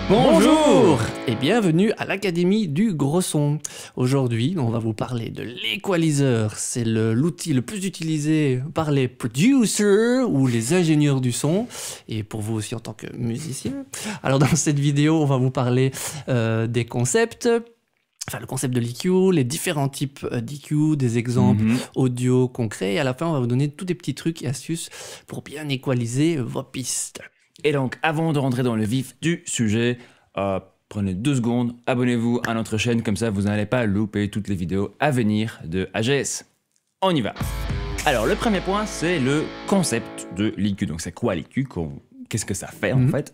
Bonjour et bienvenue à l'Académie du Gros Son. Aujourd'hui, on va vous parler de l'Equalizer. C'est l'outil le plus utilisé par les producers ou les ingénieurs du son et pour vous aussi en tant que musicien. Alors dans cette vidéo, on va vous parler des concepts. Enfin, le concept de l'EQ, les différents types d'EQ, des exemples audio concrets. Et à la fin, on va vous donner tous des petits trucs et astuces pour bien équaliser vos pistes. Et donc, avant de rentrer dans le vif du sujet, prenez 2 secondes, abonnez-vous à notre chaîne, comme ça vous n'allez pas louper toutes les vidéos à venir de AGS. On y va. Alors, le premier point, c'est le concept de l'EQ. Donc, c'est quoi l'EQ? Qu'est-ce que ça fait en fait?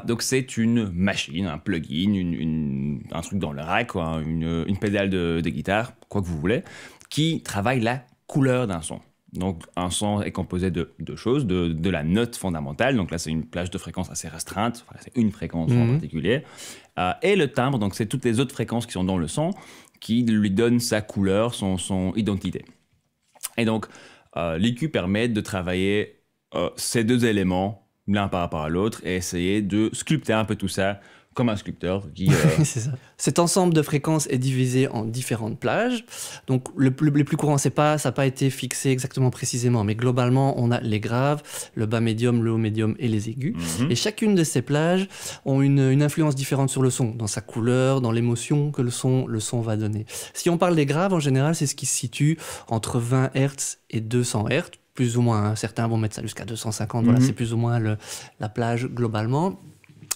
Donc c'est une machine, un plugin, un truc dans le rack, quoi, une pédale de guitare, quoi que vous voulez, qui travaille la couleur d'un son. Donc un son est composé de 2 choses, de la note fondamentale, donc là c'est une plage de fréquence assez restreinte, enfin, c'est une fréquence en particulier, et le timbre, donc c'est toutes les autres fréquences qui sont dans le son, qui lui donnent sa couleur, son identité. Et donc l'EQ permet de travailler ces 2 éléments l'un par rapport à l'autre et essayer de sculpter un peu tout ça comme un sculpteur qui... C'est ça. Cet ensemble de fréquences est divisé en différentes plages. Donc les plus courants, ça n'a pas été fixé exactement précisément, mais globalement, on a les graves, le bas médium, le haut médium et les aigus. Et chacune de ces plages ont une influence différente sur le son, dans sa couleur, dans l'émotion que le son va donner. Si on parle des graves, en général, c'est ce qui se situe entre 20 Hz et 200 Hz, plus ou moins. Hein. Certains vont mettre ça jusqu'à 250, voilà, c'est plus ou moins la plage globalement.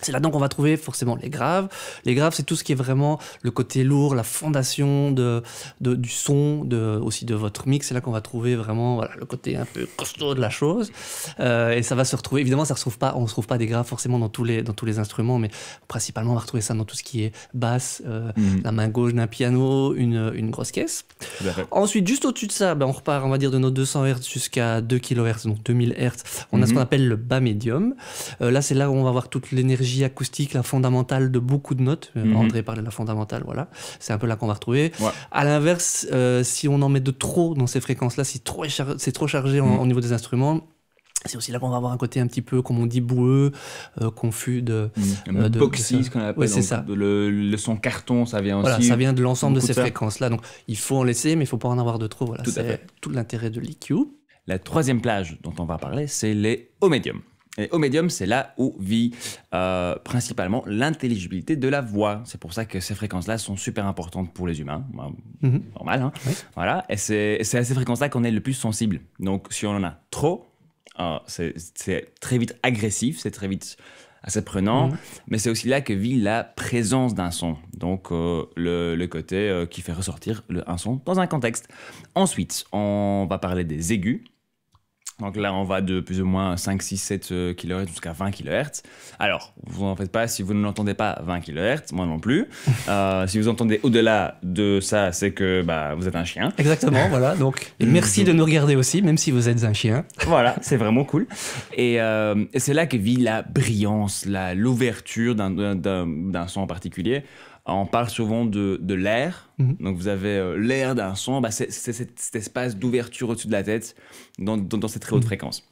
C'est là donc qu'on va trouver forcément les graves. Les graves, c'est tout ce qui est vraiment le côté lourd, la fondation du son, aussi de votre mix. C'est là qu'on va trouver vraiment voilà, le côté un peu costaud de la chose. Et ça va se retrouver, évidemment, on ne se trouve pas des graves forcément dans tous les instruments, mais principalement on va retrouver ça dans tout ce qui est basse, la main gauche d'un piano, une grosse caisse. Ensuite, juste au-dessus de ça, on repart, on va dire, de nos 200 Hz jusqu'à 2 kHz, donc 2000 Hz. On a ce qu'on appelle le bas médium. Là, c'est là où on va avoir toute l'énergie acoustique, la fondamentale de beaucoup de notes. André parlait de la fondamentale, voilà. C'est un peu là qu'on va retrouver. Ouais. À l'inverse, si on en met de trop dans ces fréquences-là, si c'est trop chargé au niveau des instruments, c'est aussi là qu'on va avoir un côté un petit peu, comme on dit, boueux, confus boxy, ce qu'on appelle. Ouais, c'est ça. Le son carton, ça vient voilà, aussi. Ça vient de l'ensemble de ces fréquences-là. Donc, il faut en laisser, mais il ne faut pas en avoir de trop. Voilà, c'est tout l'intérêt de l'EQ. La troisième plage dont on va parler, c'est les hauts médiums. Et au médium, c'est là où vit principalement l'intelligibilité de la voix. C'est pour ça que ces fréquences-là sont super importantes pour les humains. Normal, hein. Oui. Voilà. Et c'est à ces fréquences-là qu'on est le plus sensible. Donc, si on en a trop, c'est très vite agressif, c'est très vite assez prenant. Mais c'est aussi là que vit la présence d'un son. Donc, le côté qui fait ressortir un son dans un contexte. Ensuite, on va parler des aigus. Donc là, on va de plus ou moins 5, 6, 7 kHz jusqu'à 20 kHz. Alors, vous n'en faites pas si vous n'entendez pas 20 kHz, moi non plus. Si vous entendez au-delà de ça, c'est que vous êtes un chien. Exactement, voilà. Donc, et merci de nous regarder aussi, même si vous êtes un chien. Voilà, c'est vraiment cool. Et c'est là que vit la brillance, l'ouverture d'un son en particulier. On parle souvent de l'air. Donc, vous avez l'air d'un son. C'est cet espace d'ouverture au-dessus de la tête dans cette très haute fréquence.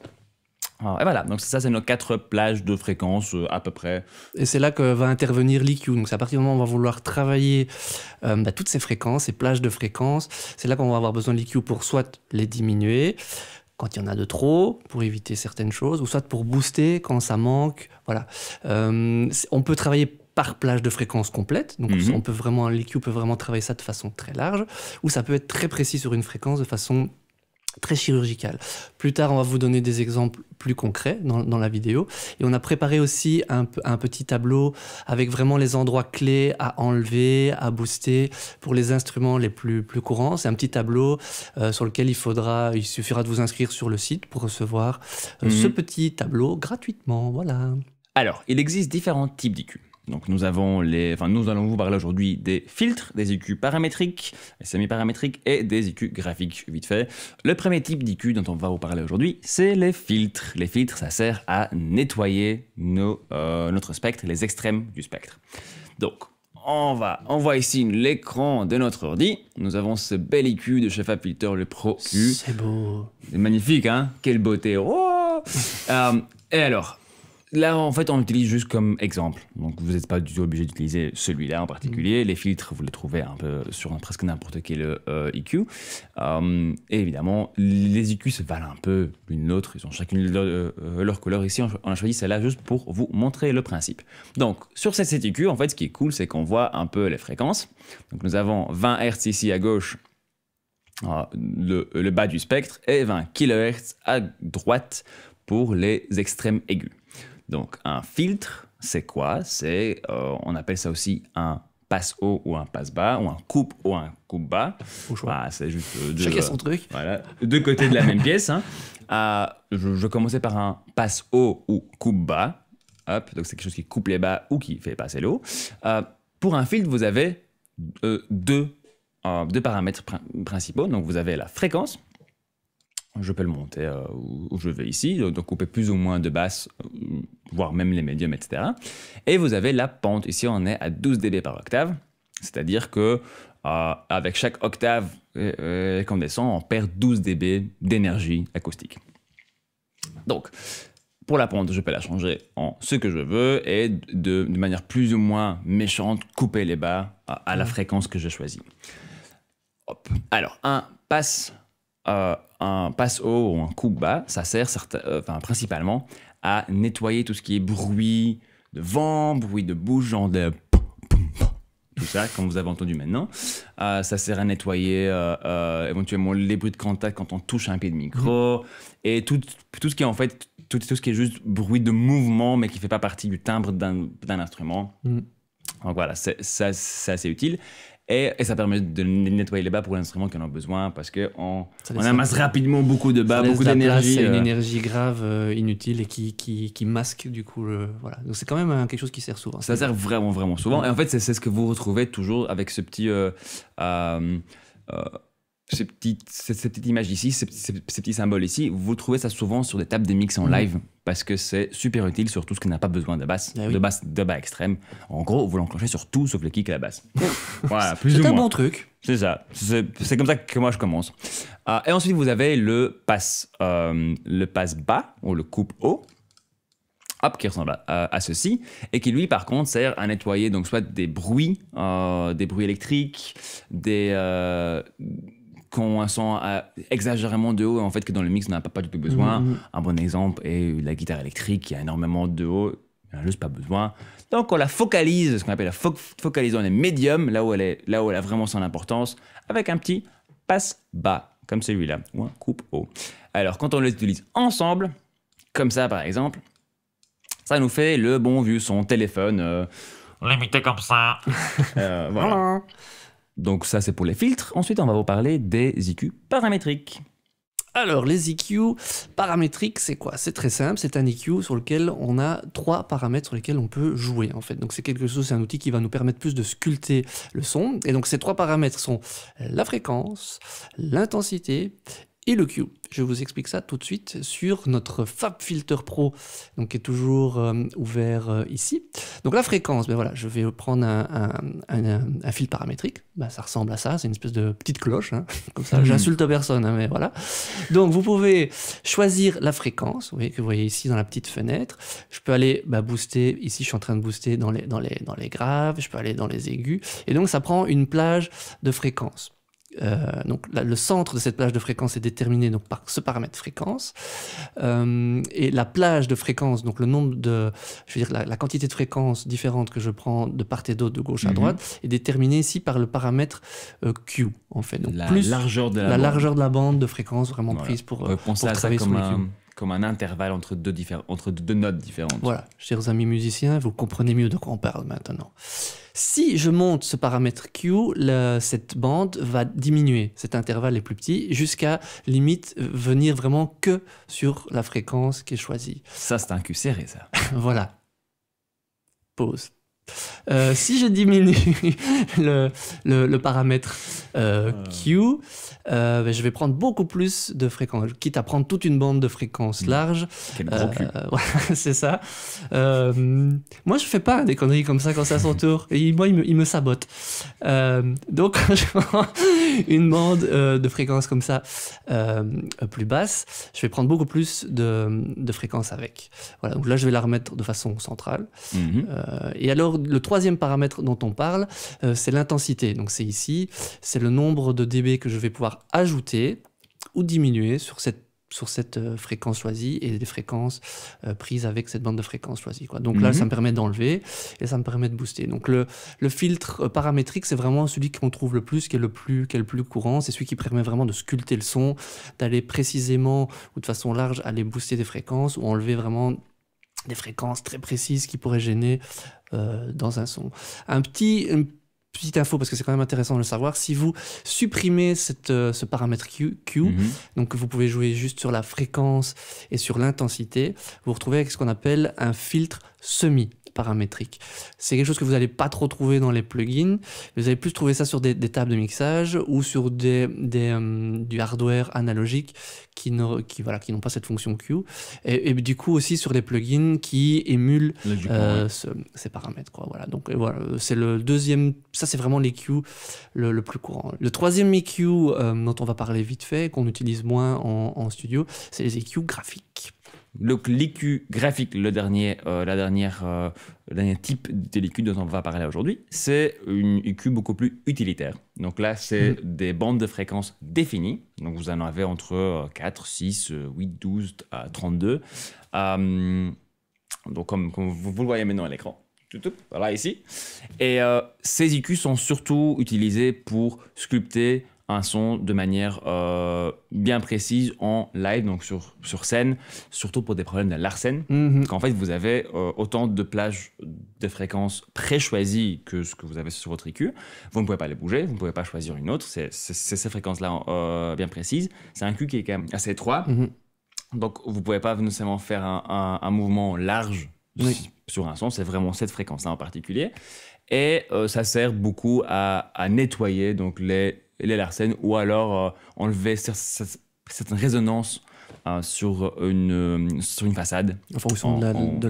Et voilà, donc ça, c'est nos 4 plages de fréquences à peu près. Et c'est là que va intervenir l'EQ. Donc, c'est à partir du moment où on va vouloir travailler toutes ces fréquences, ces plages de fréquences, c'est là qu'on va avoir besoin de l'EQ pour soit les diminuer, quand il y en a de trop, pour éviter certaines choses, ou soit pour booster quand ça manque. Voilà. On peut travailler par plage de fréquence complète, donc l'EQ peut vraiment travailler ça de façon très large, ou ça peut être très précis sur une fréquence de façon très chirurgicale. Plus tard, on va vous donner des exemples plus concrets dans la vidéo. Et on a préparé aussi un petit tableau avec vraiment les endroits clés à enlever, à booster pour les instruments les plus courants. C'est un petit tableau sur lequel il suffira de vous inscrire sur le site pour recevoir ce petit tableau gratuitement. Voilà. Alors, il existe différents types d'EQ. Donc nous allons vous parler aujourd'hui des filtres, des EQ paramétriques, semi-paramétriques et des EQ graphiques, vite fait. Le premier type d'EQ dont on va vous parler aujourd'hui, c'est les filtres. Les filtres, ça sert à nettoyer notre spectre, les extrêmes du spectre. Donc, on voit ici l'écran de notre ordi. Nous avons ce bel EQ de chez FabFilter, le Pro Q. C'est beau. C'est magnifique, hein? Quelle beauté. Oh! Et alors, là, en fait, on l'utilise juste comme exemple. Donc, vous n'êtes pas du tout obligé d'utiliser celui-là en particulier. Les filtres, vous les trouvez un peu sur presque n'importe quel EQ. Et évidemment, les EQ se valent un peu l'une l'autre. Ils ont chacune leur couleur. Ici, on a choisi celle-là juste pour vous montrer le principe. Donc, sur cette EQ, en fait, ce qui est cool, c'est qu'on voit un peu les fréquences. Donc, nous avons 20 Hz ici à gauche, le bas du spectre, et 20 kHz à droite pour les extrêmes aigus. Donc, un filtre, c'est quoi? C'est, on appelle ça aussi un passe haut ou un passe bas, ou un coupe haut, un coupe bas. Voilà, c'est juste chacun son truc. Voilà, deux côtés de la même pièce. Hein. Je commençais par un passe haut ou coupe bas. Hop, donc c'est quelque chose qui coupe les bas ou qui fait passer l'eau. Pour un filtre, vous avez deux paramètres principaux. Donc, vous avez la fréquence. Je peux le monter où je veux ici, donc couper plus ou moins de basses, voire même les médiums, etc. Et vous avez la pente. Ici, on est à 12 dB par octave, c'est-à-dire que avec chaque octave qu'on descend, on perd 12 dB d'énergie acoustique. Donc, pour la pente, je peux la changer en ce que je veux et de manière plus ou moins méchante, couper les bas à la fréquence que je choisis. Hop. Alors, un passe haut ou un coupe bas, ça sert principalement à nettoyer tout ce qui est bruit de vent, bruit de bouche, genre de tout ça, comme vous avez entendu maintenant. Ça sert à nettoyer éventuellement les bruits de contact quand on touche un pied de micro et tout ce qui est en fait tout ce qui est juste bruit de mouvement mais qui ne fait pas partie du timbre d'un instrument. Donc voilà, c'est assez utile. Et ça permet de nettoyer les bas pour l'instrument qui en a besoin parce qu'on amasse rapidement beaucoup de bas, beaucoup d'énergie. C'est une énergie grave, inutile et qui masque du coup. Voilà. Donc c'est quand même quelque chose qui sert souvent. Ça sert vraiment, vraiment souvent. Et en fait, c'est ce que vous retrouvez toujours avec cette petite image ici, ces petits symboles ici. Vous trouvez ça souvent sur des tables de mix en live parce que c'est super utile sur tout ce qui n'a pas besoin de basse, de bas extrême. En gros, vous l'enclenchez sur tout sauf le kick et la basse. Voilà, plus ou moins. C'est un bon truc. C'est ça. C'est comme ça que moi je commence. Et ensuite, vous avez le passe bas ou le coupe haut. Hop, qui ressemble à ceci, et qui lui, par contre, sert à nettoyer donc soit des bruits électriques, qu'on a un son exagérément de haut, en fait, que dans le mix, on n'a pas du tout besoin. Un bon exemple est la guitare électrique, qui a énormément de haut, on n'a juste pas besoin. Donc, on la focalise, ce qu'on appelle la focaliser dans les médiums, là où elle a vraiment son importance, avec un petit passe bas, comme celui-là, ou un coupe haut. Alors, quand on les utilise ensemble, comme ça, par exemple, ça nous fait le bon vieux son téléphone. Limité comme ça. Voilà. Donc ça, c'est pour les filtres. Ensuite, on va vous parler des EQ paramétriques. Alors, les EQ paramétriques, c'est quoi? C'est très simple, c'est un EQ sur lequel on a 3 paramètres sur lesquels on peut jouer, en fait. Donc, c'est quelque chose, c'est un outil qui va nous permettre plus de sculpter le son. Et donc, ces 3 paramètres sont la fréquence, l'intensité et le Q. Je vous explique ça tout de suite sur notre FabFilter Pro, donc qui est toujours ouvert ici. Donc la fréquence, ben voilà, je vais prendre un fil paramétrique. Ben, ça ressemble à ça, c'est une espèce de petite cloche, hein. Comme ça, j'insulte personne, hein, mais voilà. Donc vous pouvez choisir la fréquence, que vous voyez ici dans la petite fenêtre. Je peux aller booster, ici je suis en train de booster dans les graves, je peux aller dans les aigus, et donc ça prend une plage de fréquence. Donc le centre de cette plage de fréquence est déterminé donc par ce paramètre fréquence, et la plage de fréquence, donc le nombre de, je veux dire la quantité de fréquences différentes que je prends de part et d'autre, de gauche à droite, est déterminée ici par le paramètre Q, en fait. Donc la largeur de la bande de fréquence vraiment prise pour travailler sur les Q. Comme un intervalle entre deux notes différentes. Voilà, chers amis musiciens, vous comprenez mieux de quoi on parle maintenant. Si je monte ce paramètre Q, cette bande va diminuer, cet intervalle est plus petit, jusqu'à limite venir vraiment que sur la fréquence qui est choisie. Ça, c'est un Q serré, ça. Voilà. Pause. Si je diminue le paramètre Q, je vais prendre beaucoup plus de fréquences, quitte à prendre toute une bande de fréquences larges. Quel gros cul. Voilà, c'est ça. Moi, je fais pas des conneries comme ça quand c'est à son tour. Et moi, il me sabote. Donc, quand je prends une bande de fréquences comme ça, plus basse, je vais prendre beaucoup plus de fréquences avec. Voilà, donc là, je vais la remettre de façon centrale. Et alors, le troisième paramètre dont on parle, c'est l'intensité. Donc, c'est ici, c'est le nombre de dB que je vais pouvoir ajouter ou diminuer sur cette fréquence choisie et des fréquences prises avec cette bande de fréquences choisie, quoi. Donc là, ça me permet d'enlever et ça me permet de booster. Donc le filtre paramétrique, c'est vraiment celui qu'on trouve le plus, qui est le plus courant. C'est celui qui permet vraiment de sculpter le son, d'aller précisément ou de façon large, aller booster des fréquences ou enlever vraiment des fréquences très précises qui pourraient gêner dans un son. Une petite info, parce que c'est quand même intéressant de le savoir, si vous supprimez ce paramètre Q, donc vous pouvez jouer juste sur la fréquence et sur l'intensité, vous vous retrouvez avec ce qu'on appelle un filtre semi-paramétrique. C'est quelque chose que vous n'allez pas trop trouver dans les plugins, vous allez plus trouver ça sur des tables de mixage ou sur du hardware analogique qui n'ont pas cette fonction Q, et du coup aussi sur les plugins qui émulent ces paramètres, quoi. Voilà. Donc voilà, c'est le deuxième, ça c'est vraiment l'EQ le plus courant. Le troisième EQ dont on va parler vite fait, qu'on utilise moins en studio, c'est les EQ graphiques. Donc l'EQ graphique, le dernier type de l'EQ dont on va parler aujourd'hui, c'est une EQ beaucoup plus utilitaire. Donc là, c'est des bandes de fréquences définies. Donc vous en avez entre 4, 6, 8, 12 à 32. Donc comme vous le voyez maintenant à l'écran. Voilà, ici. Et ces EQ sont surtout utilisés pour sculpter un son de manière bien précise en live, donc sur scène, surtout pour des problèmes de Larsen. Parce qu'en fait, vous avez autant de plages de fréquences pré-choisies que ce que vous avez sur votre EQ. Vous ne pouvez pas les bouger, vous ne pouvez pas choisir une autre. C'est ces fréquences-là bien précises. C'est un EQ qui est quand même assez étroit. Donc, vous ne pouvez pas nécessairement faire un mouvement large sur un son. C'est vraiment cette fréquence-là en particulier. Et ça sert beaucoup à nettoyer donc les Larsen, ou alors enlever certaines résonances sur une façade. En fonction de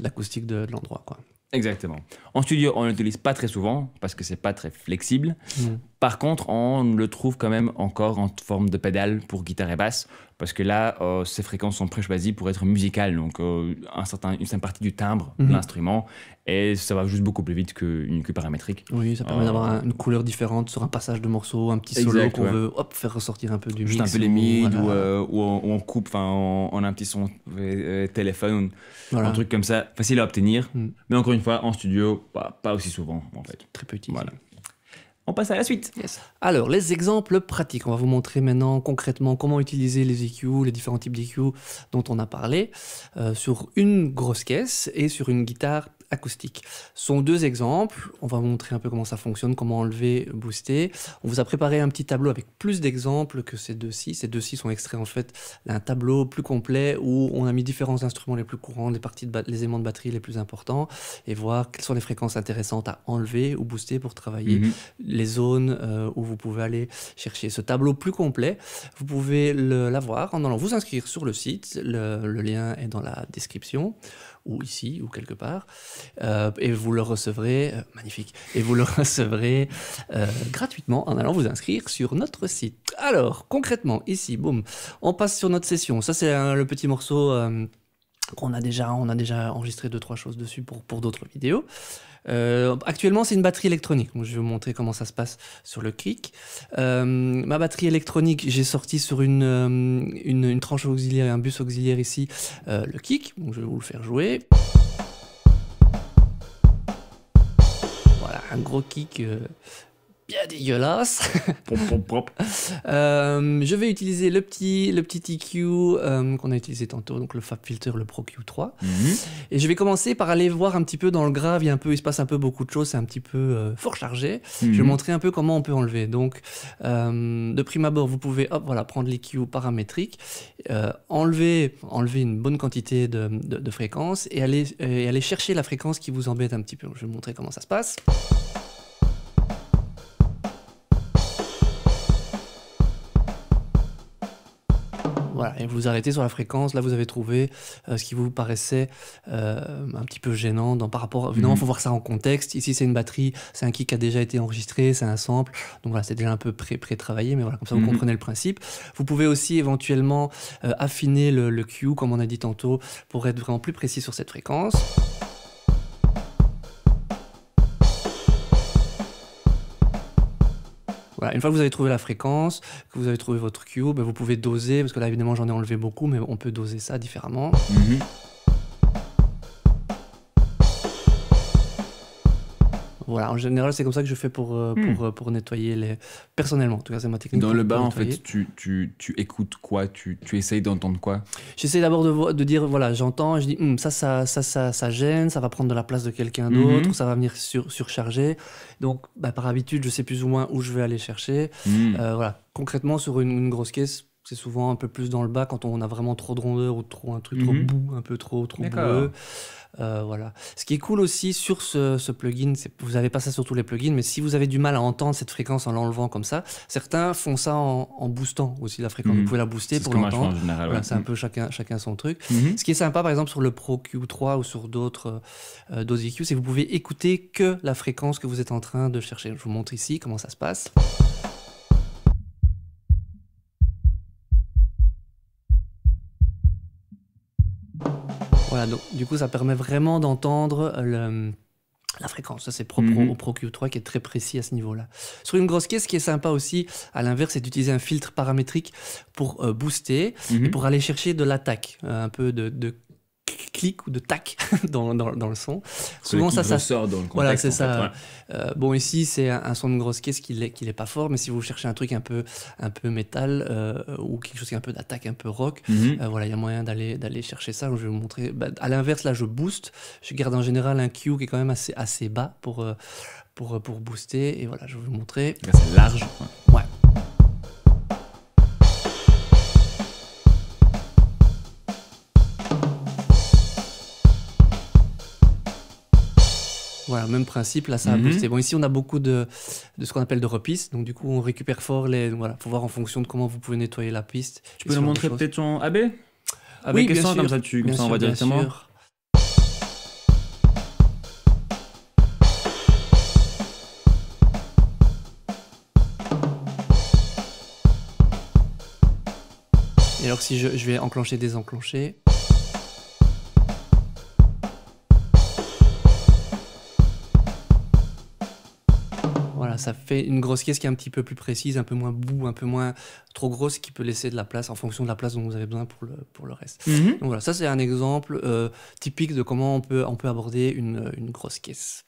l'acoustique de l'endroit, quoi. Exactement. En studio, on ne l'utilise pas très souvent parce que c'est pas très flexible. Par contre, on le trouve quand même encore en forme de pédale pour guitare et basse, parce que là, ces fréquences sont pré-choisies pour être musicales, donc une certaine partie du timbre de l'instrument, et ça va juste beaucoup plus vite qu'une EQ paramétrique. Oui, ça permet d'avoir une couleur différente sur un passage de morceau, un petit solo qu'on veut faire ressortir un peu du mix. Juste un peu les mids, ou on coupe, on a un petit son téléphone, un truc comme ça, facile à obtenir, mais encore une fois, en studio, pas aussi souvent en fait. Très peu utilisé. Voilà. On passe à la suite. Yes. Alors, les exemples pratiques. On va vous montrer maintenant concrètement comment utiliser les EQ, les différents types d'EQ dont on a parlé, sur une grosse caisse et sur une guitare acoustique. Ce sont deux exemples. On va vous montrer un peu comment ça fonctionne, comment enlever, booster. On vous a préparé un petit tableau avec plus d'exemples que ces deux-ci. Ces deux-ci sont extraits en fait d'un tableau plus complet où on a mis différents instruments les plus courants, les éléments de batterie les plus importants, et voir quelles sont les fréquences intéressantes à enlever ou booster pour travailler les zones où vous pouvez aller chercher ce tableau plus complet. Vous pouvez l'avoir en allant vous inscrire sur le site. Le lien est dans la description, ou ici, ou quelque part. Et vous le recevrez, magnifique, et vous le recevrez gratuitement en allant vous inscrire sur notre site. Alors, concrètement, ici, boum, on passe sur notre session. Ça, c'est le petit morceau qu'on a déjà, on a déjà enregistré 2-3 choses dessus pour d'autres vidéos. Actuellement, c'est une batterie électronique. Donc, je vais vous montrer comment ça se passe sur le kick. Ma batterie électronique, j'ai sorti sur une tranche auxiliaire et un bus auxiliaire ici, le kick. Donc, je vais vous le faire jouer. Voilà, un gros kick bien dégueulasse. Prop, prop, prop. Je vais utiliser le petit EQ qu'on a utilisé tantôt, donc le FabFilter, le Pro Q3. Et je vais commencer par aller voir un petit peu dans le grave, il se passe un peu beaucoup de choses, c'est un petit peu fort chargé. Je vais montrer un peu comment on peut enlever. Donc, de prime abord, vous pouvez prendre l'EQ paramétrique, enlever une bonne quantité de fréquences et aller chercher la fréquence qui vous embête un petit peu. Je vais vous montrer comment ça se passe. Voilà, et vous arrêtez sur la fréquence. Là, vous avez trouvé ce qui vous paraissait un petit peu gênant par rapport. Évidemment, il faut voir ça en contexte. Ici, c'est une batterie, c'est un kick qui a déjà été enregistré, c'est un sample. Donc voilà, c'est déjà un peu pré-travaillé, mais voilà, comme ça, vous comprenez le principe. Vous pouvez aussi éventuellement affiner le Q, comme on a dit tantôt, pour être vraiment plus précis sur cette fréquence. Voilà, une fois que vous avez trouvé la fréquence, que vous avez trouvé votre Q, vous pouvez doser, parce que là évidemment j'en ai enlevé beaucoup, mais on peut doser ça différemment. Voilà, en général c'est comme ça que je fais pour nettoyer personnellement, en tout cas c'est ma technique. Dans le bas en fait, tu écoutes quoi, tu essayes d'entendre quoi? J'essaie d'abord de dire, voilà, j'entends, je dis ça gêne, ça va prendre de la place de quelqu'un d'autre, ça va venir surcharger. Donc par habitude je sais plus ou moins où je vais aller chercher. Voilà, concrètement sur une grosse caisse, c'est souvent un peu plus dans le bas quand on a vraiment trop de rondeur ou un truc trop bout, un peu trop boueux. Voilà. Ce qui est cool aussi sur ce plugin, vous n'avez pas ça sur tous les plugins, mais si vous avez du mal à entendre cette fréquence en l'enlevant comme ça, certains font ça en boostant aussi la fréquence. Vous pouvez la booster pour l'entendre. Voilà, c'est un peu chacun son truc. Ce qui est sympa par exemple sur le Pro Q3 ou sur d'autres EQ, c'est que vous pouvez écouter que la fréquence que vous êtes en train de chercher. Je vous montre ici comment ça se passe. Voilà, donc du coup ça permet vraiment d'entendre la fréquence. Ça c'est propre au Pro Q3 qui est très précis à ce niveau-là. Sur une grosse caisse, ce qui est sympa aussi, à l'inverse, c'est d'utiliser un filtre paramétrique pour booster et pour aller chercher de l'attaque, un peu de clic ou de tac dans le son. Souvent ça sort dans le contexte. Voilà, c'est ça. Bon, ici c'est un son de grosse caisse qui est pas fort, mais si vous cherchez un truc un peu métal ou quelque chose qui est un peu d'attaque, un peu rock, voilà, il y a moyen d'aller chercher ça. Donc, je vais vous montrer. À l'inverse, là, je booste. Je garde en général un Q qui est quand même assez bas pour booster. Et voilà, je vais vous montrer. Là, c'est large. Ouais. Voilà, même principe, là ça a boosté. Bon, ici on a beaucoup de ce qu'on appelle de repistes, donc du coup on récupère fort voilà, faut voir en fonction de comment vous pouvez nettoyer la piste. Tu peux nous montrer peut-être ton AB avec ça, comme ça on va directement. Sûr. Et alors si je vais enclencher, désenclencher. Voilà, ça fait une grosse caisse qui est un petit peu plus précise, un peu moins bout, un peu moins trop grosse, qui peut laisser de la place en fonction de la place dont vous avez besoin pour le reste. Donc voilà, ça c'est un exemple typique de comment on peut aborder une grosse caisse.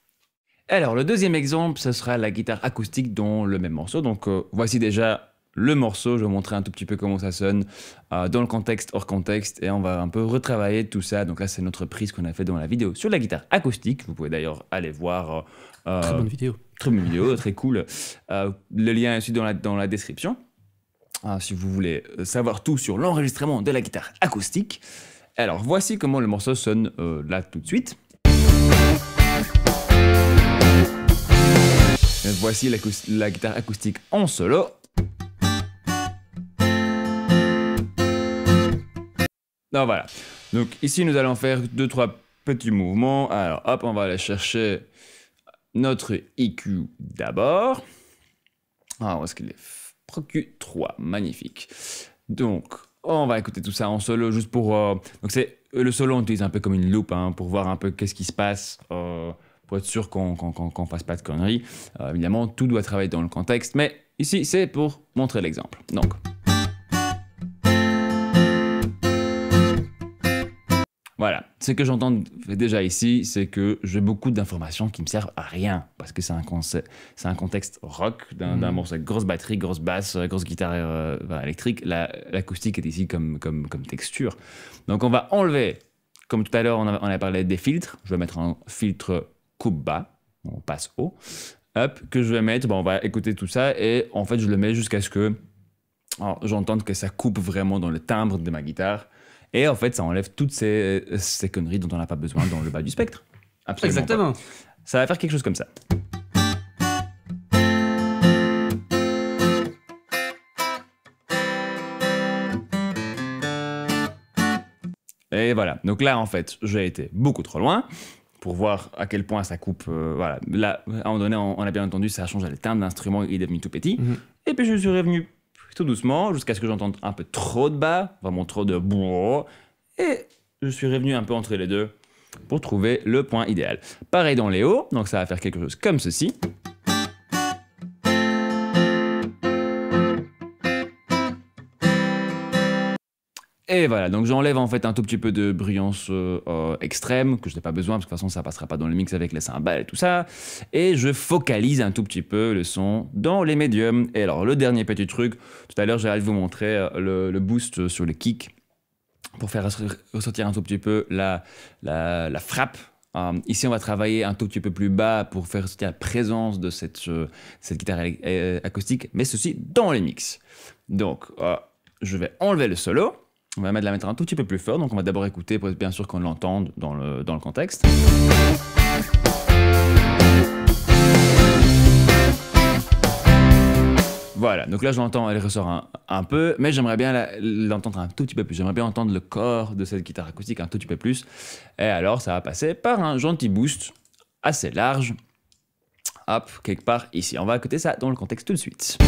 Alors le deuxième exemple, ce sera la guitare acoustique dans le même morceau. Donc voici déjà le morceau, je vais vous montrer un tout petit peu comment ça sonne dans le contexte, hors contexte, et on va un peu retravailler tout ça. Donc là c'est notre prise qu'on a fait dans la vidéo sur la guitare acoustique. Vous pouvez d'ailleurs aller voir... Très bonne vidéo. Très bonne vidéo, très cool. Le lien est aussi dans la description. Si vous voulez savoir tout sur l'enregistrement de la guitare acoustique. Alors voici comment le morceau sonne là tout de suite. Voici la guitare acoustique en solo. Donc voilà. Donc ici nous allons faire 2-3 petits mouvements. Alors hop, on va aller chercher notre EQ d'abord. Ah, où est-ce qu'il est? Pro Q3, magnifique. Donc, on va écouter tout ça en solo juste pour... donc c'est le solo, on utilise un peu comme une loupe pour voir un peu qu'est-ce qui se passe, pour être sûr qu'on fasse pas de conneries. Évidemment, tout doit travailler dans le contexte, mais ici, c'est pour montrer l'exemple. Donc... Voilà, ce que j'entends déjà ici, c'est que j'ai beaucoup d'informations qui me servent à rien, parce que c'est un contexte rock, d'un morceau avec grosse batterie, grosse basse, grosse guitare électrique. L'acoustique est ici comme texture. Donc on va enlever, comme tout à l'heure on a parlé des filtres, je vais mettre un filtre coupe bas, on passe haut, hop, que je vais mettre, on va écouter tout ça, et en fait je le mets jusqu'à ce que j'entende que ça coupe vraiment dans le timbre de ma guitare. Et en fait, ça enlève toutes ces conneries dont on n'a pas besoin dans le bas du spectre. Absolument. Exactement. Pas. Ça va faire quelque chose comme ça. Et voilà. Donc là, en fait, j'ai été beaucoup trop loin pour voir à quel point ça coupe. Voilà. Là, à un moment donné, on a bien entendu, ça a changé le timbre d'instrument, il est devenu tout petit. Et puis, je suis revenu tout doucement, jusqu'à ce que j'entende un peu trop de bas, vraiment trop de bourreau, et je suis revenu un peu entre les deux pour trouver le point idéal. Pareil dans les hauts, donc ça va faire quelque chose comme ceci. Et voilà, donc j'enlève en fait un tout petit peu de bruyance extrême, que je n'ai pas besoin, parce que de toute façon ça passera pas dans le mix avec les cymbales et tout ça. Et je focalise un tout petit peu le son dans les médiums. Et alors le dernier petit truc, tout à l'heure j'ai hâte de vous montrer le boost sur le kick, pour faire ressortir un tout petit peu la frappe. Ici on va travailler un tout petit peu plus bas pour faire ressortir la présence de cette guitare acoustique, mais ceci dans les mix. Donc je vais enlever le solo. On va la mettre un tout petit peu plus fort, donc on va d'abord écouter pour être bien sûr qu'on l'entende dans le contexte. Voilà, donc là je l'entends, elle ressort un peu, mais j'aimerais bien l'entendre un tout petit peu plus. J'aimerais bien entendre le corps de cette guitare acoustique un tout petit peu plus. Et alors ça va passer par un gentil boost assez large. Hop, quelque part ici. On va écouter ça dans le contexte tout de suite.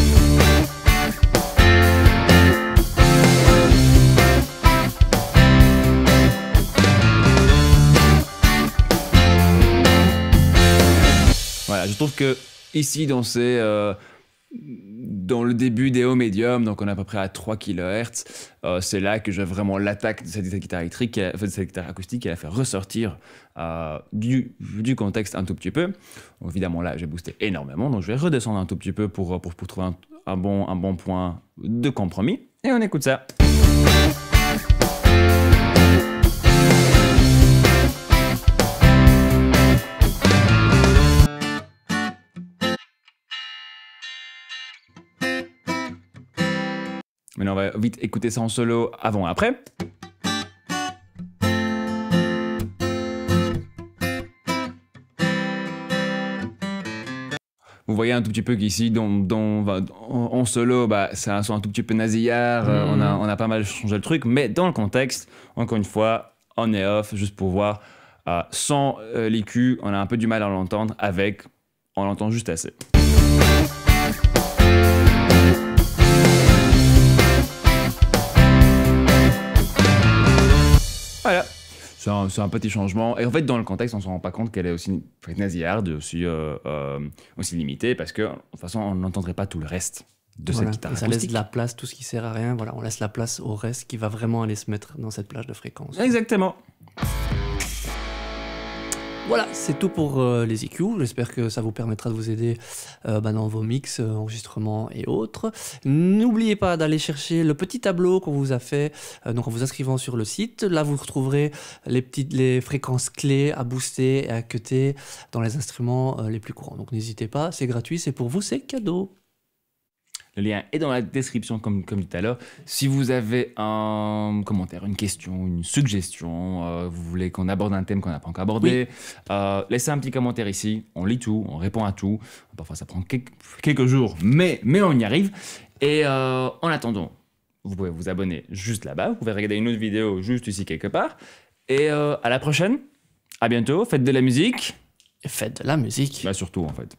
Voilà, je trouve que ici dans le début des hauts médiums, donc on est à peu près à 3 kHz, c'est là que j'ai vraiment l'attaque de cette guitare électrique, de cette guitare acoustique qui a fait ressortir du contexte un tout petit peu. Donc, évidemment là j'ai boosté énormément, donc je vais redescendre un tout petit peu pour trouver un bon point de compromis, et on écoute ça. Maintenant, on va vite écouter ça en solo avant et après. Vous voyez un tout petit peu qu'ici, en solo, c'est un son un tout petit peu nasillard, on a pas mal changé le truc, mais dans le contexte, encore une fois, on est off, juste pour voir, sans l'EQ, on a un peu du mal à l'entendre, avec, on l'entend juste assez. Voilà, c'est un petit changement. Et en fait, dans le contexte, on ne se rend pas compte qu'elle est aussi nasillarde, aussi limitée, parce que de toute façon, on n'entendrait pas tout le reste de cette guitare et ça acoustique. laisse de la place, tout ce qui sert à rien. Voilà, on laisse la place au reste qui va vraiment aller se mettre dans cette plage de fréquences. Exactement. Voilà, c'est tout pour les EQ. J'espère que ça vous permettra de vous aider dans vos mix, enregistrements et autres. N'oubliez pas d'aller chercher le petit tableau qu'on vous a fait donc en vous inscrivant sur le site. Là, vous retrouverez les fréquences clés à booster et à cutter dans les instruments les plus courants. Donc n'hésitez pas, c'est gratuit, c'est pour vous, c'est cadeau. Le lien est dans la description, comme dit tout à l'heure. Si vous avez un commentaire, une question, une suggestion, vous voulez qu'on aborde un thème qu'on n'a pas encore abordé, laissez un petit commentaire ici. On lit tout, on répond à tout. Parfois, ça prend quelques jours, mais on y arrive. Et en attendant, vous pouvez vous abonner juste là-bas. Vous pouvez regarder une autre vidéo juste ici quelque part. Et à la prochaine. À bientôt. Faites de la musique. Et faites de la musique. Surtout, en fait.